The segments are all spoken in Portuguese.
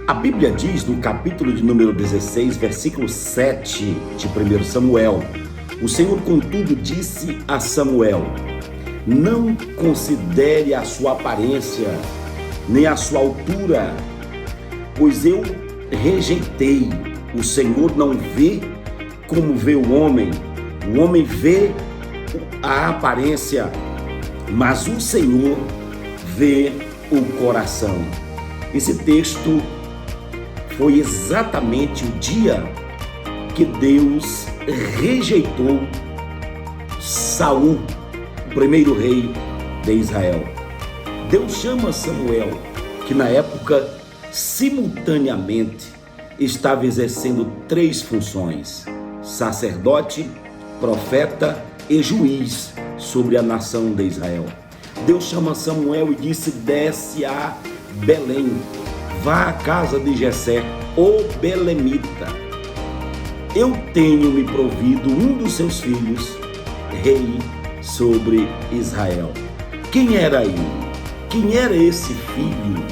A Bíblia diz no capítulo de número 16, versículo 7 de 1 Samuel: o Senhor, contudo, disse a Samuel: não considere a sua aparência, nem a sua altura, pois eu rejeitei. O Senhor não vê como vê o homem vê a aparência, mas o Senhor vê o coração. Esse texto foi exatamente o dia que Deus rejeitou Saul, o primeiro rei de Israel. Deus chama Samuel, que na época simultaneamente estava exercendo 3 funções: sacerdote, profeta e juiz sobre a nação de Israel. Deus chama Samuel e disse: desce a Belém, vá à casa de Jessé, o belemita. Eu tenho me provido um dos seus filhos, rei sobre Israel. Quem era ele? Quem era esse filho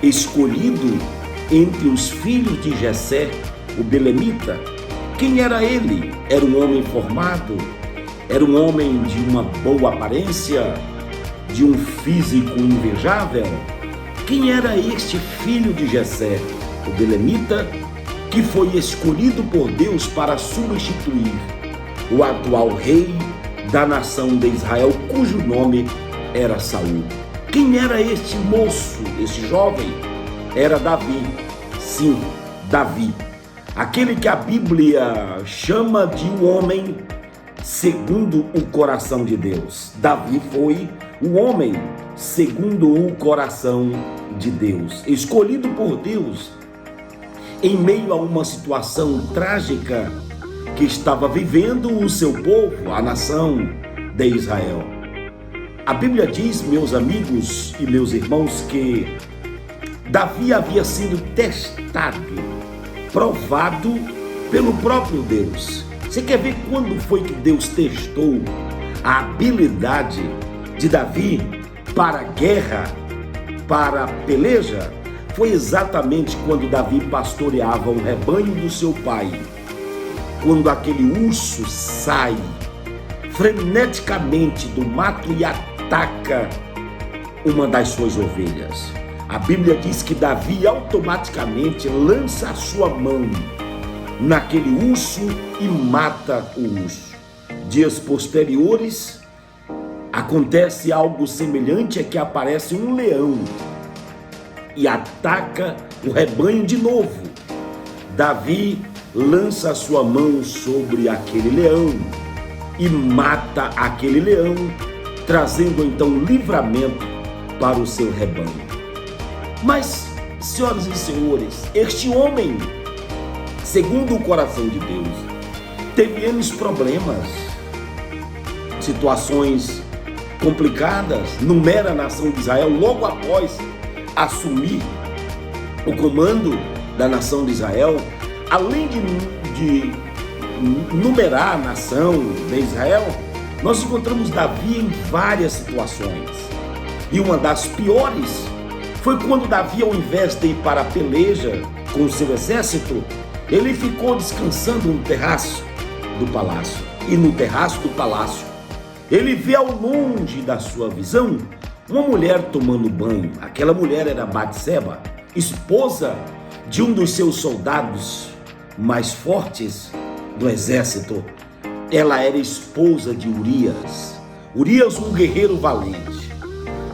escolhido entre os filhos de Jessé, o belemita? Quem era ele? Era um homem formado? Era um homem de uma boa aparência? De um físico invejável? Quem era este filho de Jessé, o belemita, que foi escolhido por Deus para substituir o atual rei da nação de Israel, cujo nome era Saul? Quem era este moço, este jovem? Era Davi. Sim, Davi. Aquele que a Bíblia chama de um homem segundo o coração de Deus. Davi foi o homem segundo o coração de Deus, escolhido por Deus em meio a uma situação trágica que estava vivendo o seu povo, a nação de Israel. A Bíblia diz, meus amigos e meus irmãos, que Davi havia sido testado, provado pelo próprio Deus. Você quer ver quando foi que Deus testou a habilidade de Davi para a guerra, para a peleja? Foi exatamente quando Davi pastoreava o rebanho do seu pai, quando aquele urso sai freneticamente do mato e ataca uma das suas ovelhas. A Bíblia diz que Davi automaticamente lança a sua mão naquele urso e mata o urso. Dias posteriores, acontece algo semelhante, é que aparece um leão e ataca o rebanho de novo. Davi lança a sua mão sobre aquele leão e mata aquele leão, trazendo então livramento para o seu rebanho. Mas, senhoras e senhores, este homem, segundo o coração de Deus, teve N problemas, situações complicadas no meio da nação de Israel, logo após assumir o comando da nação de Israel. Além de numerar a nação de Israel, nós encontramos Davi em várias situações. E uma das piores foi quando Davi, ao invés de ir para a peleja com o seu exército, ele ficou descansando no terraço do palácio. E no terraço do palácio, ele vê ao longe da sua visão uma mulher tomando banho. Aquela mulher era Batseba, esposa de um dos seus soldados mais fortes do exército. Ela era esposa de Urias, um guerreiro valente.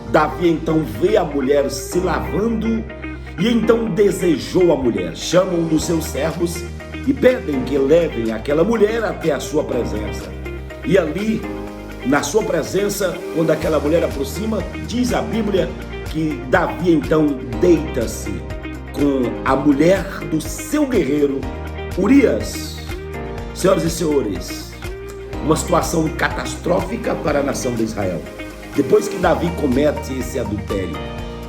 Davi então vê a mulher se lavando e então desejou a mulher. Chamam um dos seus servos e pedem que levem aquela mulher até a sua presença. E ali, na sua presença, quando aquela mulher aproxima, diz a Bíblia que Davi então deita-se com a mulher do seu guerreiro Urias. Senhoras e senhores, uma situação catastrófica para a nação de Israel. Depois que Davi comete esse adultério,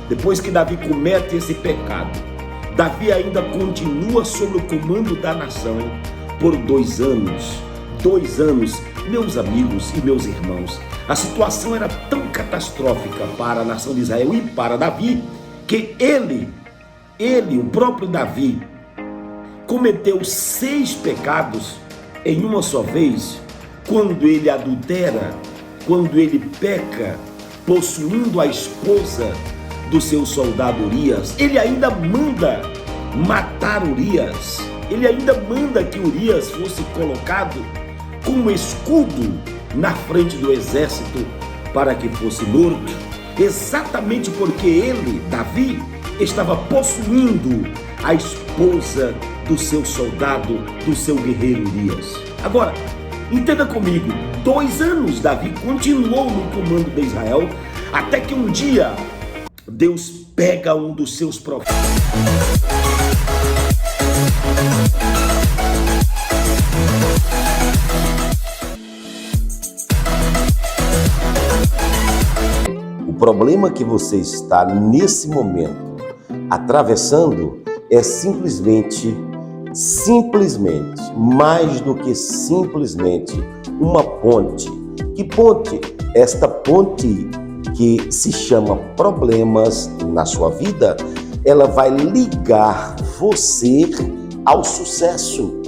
depois que Davi comete esse pecado, Davi ainda continua sob o comando da nação por 2 anos. 2 anos, meus amigos e meus irmãos. A situação era tão catastrófica para a nação de Israel e para Davi, que ele Ele, o próprio Davi, cometeu 6 pecados em uma só vez, quando ele adultera, quando ele peca, possuindo a esposa do seu soldado Urias. Ele ainda manda matar Urias, ele ainda manda que Urias fosse colocado como escudo na frente do exército para que fosse morto, exatamente porque ele, Davi, estava possuindo a esposa do seu soldado, do seu guerreiro Urias. Agora, entenda comigo, 2 anos Davi continuou no comando de Israel, até que um dia Deus pega um dos seus profetas. O problema que você está nesse momento atravessando é simplesmente, mais do que simplesmente, uma ponte. Que ponte? Esta ponte que se chama problemas na sua vida, ela vai ligar você ao sucesso.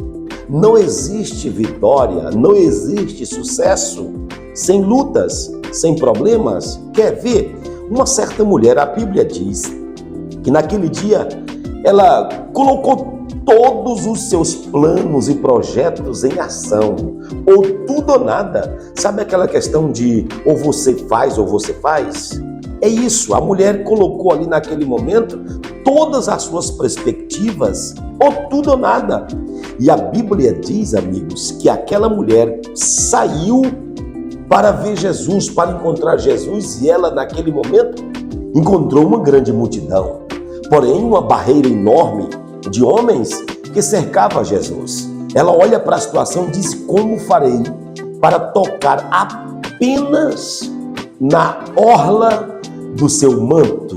Não existe vitória, não existe sucesso sem lutas, sem problemas. Quer ver? Uma certa mulher, a Bíblia diz que naquele dia ela colocou todos os seus planos e projetos em ação, ou tudo ou nada. Sabe aquela questão de ou você faz ou você faz? É isso, a mulher colocou ali naquele momento todas as suas perspectivas, ou tudo ou nada. E a Bíblia diz, amigos, que aquela mulher saiu para ver Jesus, para encontrar Jesus, e ela naquele momento encontrou uma grande multidão, porém uma barreira enorme de homens que cercava Jesus. Ela olha para a situação e diz: como farei para tocar apenas na orla do seu manto,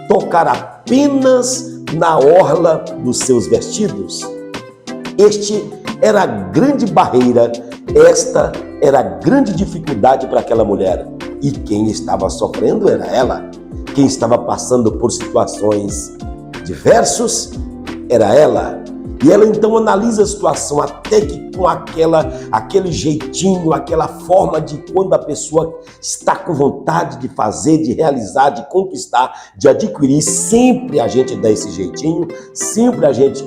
tocar apenas na orla dos seus vestidos? Este era a grande barreira, esta era a grande dificuldade para aquela mulher. E quem estava sofrendo era ela. Quem estava passando por situações diversas era ela. E ela então analisa a situação, até que com aquele jeitinho, aquela forma de quando a pessoa está com vontade de fazer, de realizar, de conquistar, de adquirir, sempre a gente dá esse jeitinho, sempre a gente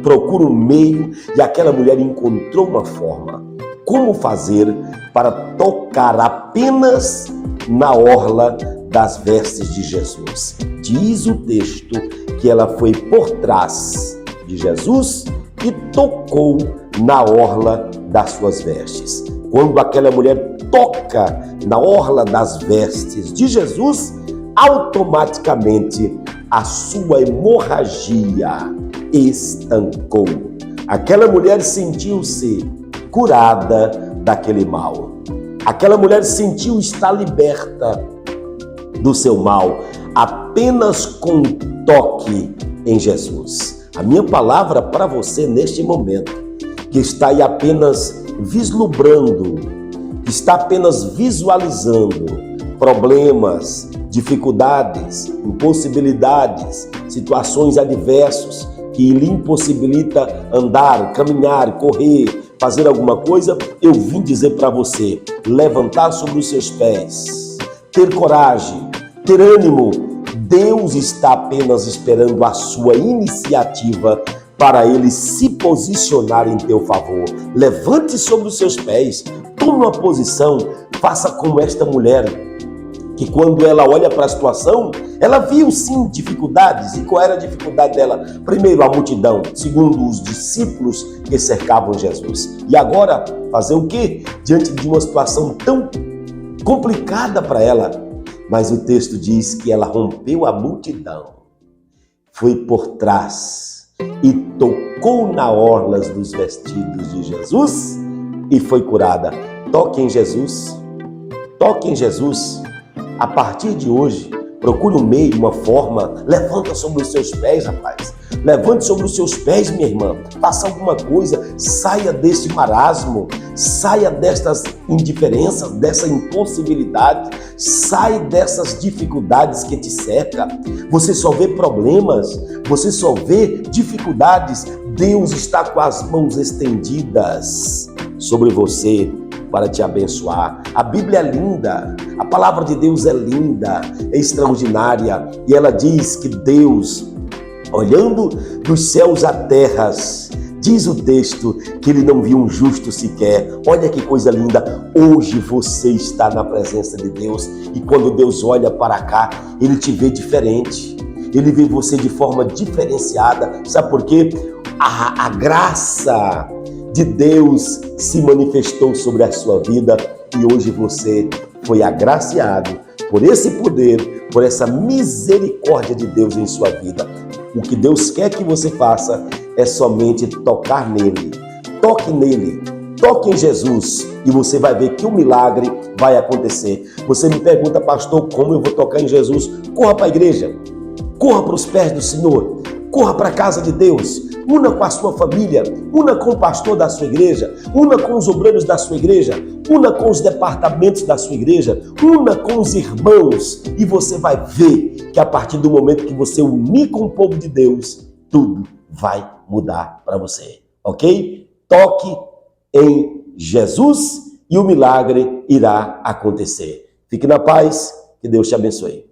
procura um meio, e aquela mulher encontrou uma forma. Como fazer para tocar apenas na orla das vestes de Jesus? Diz o texto que ela foi por trás de Jesus e tocou na orla das suas vestes. Quando aquela mulher toca na orla das vestes de Jesus, automaticamente a sua hemorragia estancou. Aquela mulher sentiu-se curada daquele mal. Aquela mulher sentiu estar liberta do seu mal apenas com um toque em Jesus. A minha palavra para você neste momento, que está aí apenas vislumbrando, que está apenas visualizando problemas, dificuldades, impossibilidades, situações adversas que lhe impossibilita andar, caminhar, correr, fazer alguma coisa, eu vim dizer para você: levantar sobre os seus pés, ter coragem, ter ânimo. Deus está apenas esperando a sua iniciativa para Ele se posicionar em teu favor. Levante sobre os seus pés, tome uma posição, faça como esta mulher, que quando ela olha para a situação, ela viu sim dificuldades. E qual era a dificuldade dela? Primeiro, a multidão. Segundo, os discípulos que cercavam Jesus. E agora, fazer o quê? Diante de uma situação tão complicada para ela. Mas o texto diz que ela rompeu a multidão, foi por trás e tocou na orlas dos vestidos de Jesus e foi curada. Toque em Jesus, toque em Jesus. A partir de hoje, procure um meio, uma forma, levanta sobre os seus pés, rapaz. Levante sobre os seus pés, minha irmã. Faça alguma coisa. Saia deste marasmo. Saia destas indiferenças, dessa impossibilidade. Saia dessas dificuldades que te cercam. Você só vê problemas. Você só vê dificuldades. Deus está com as mãos estendidas sobre você para te abençoar. A Bíblia é linda, a palavra de Deus é linda, é extraordinária, e ela diz que Deus, olhando dos céus à terra, diz o texto que ele não viu um justo sequer. Olha que coisa linda, hoje você está na presença de Deus, e quando Deus olha para cá, ele te vê diferente, ele vê você de forma diferenciada. Sabe por quê? A graça de Deus se manifestou sobre a sua vida e hoje você foi agraciado por esse poder, por essa misericórdia de Deus em sua vida. O que Deus quer que você faça é somente tocar nele. Toque nele, toque em Jesus e você vai ver que o milagre vai acontecer. Você me pergunta, pastor, como eu vou tocar em Jesus? Corra para a igreja, corra para os pés do Senhor, corra para a casa de Deus. Una com a sua família, una com o pastor da sua igreja, una com os obreiros da sua igreja, una com os departamentos da sua igreja, una com os irmãos, e você vai ver que a partir do momento que você unir com o povo de Deus, tudo vai mudar para você, ok? Toque em Jesus e o milagre irá acontecer. Fique na paz, que Deus te abençoe.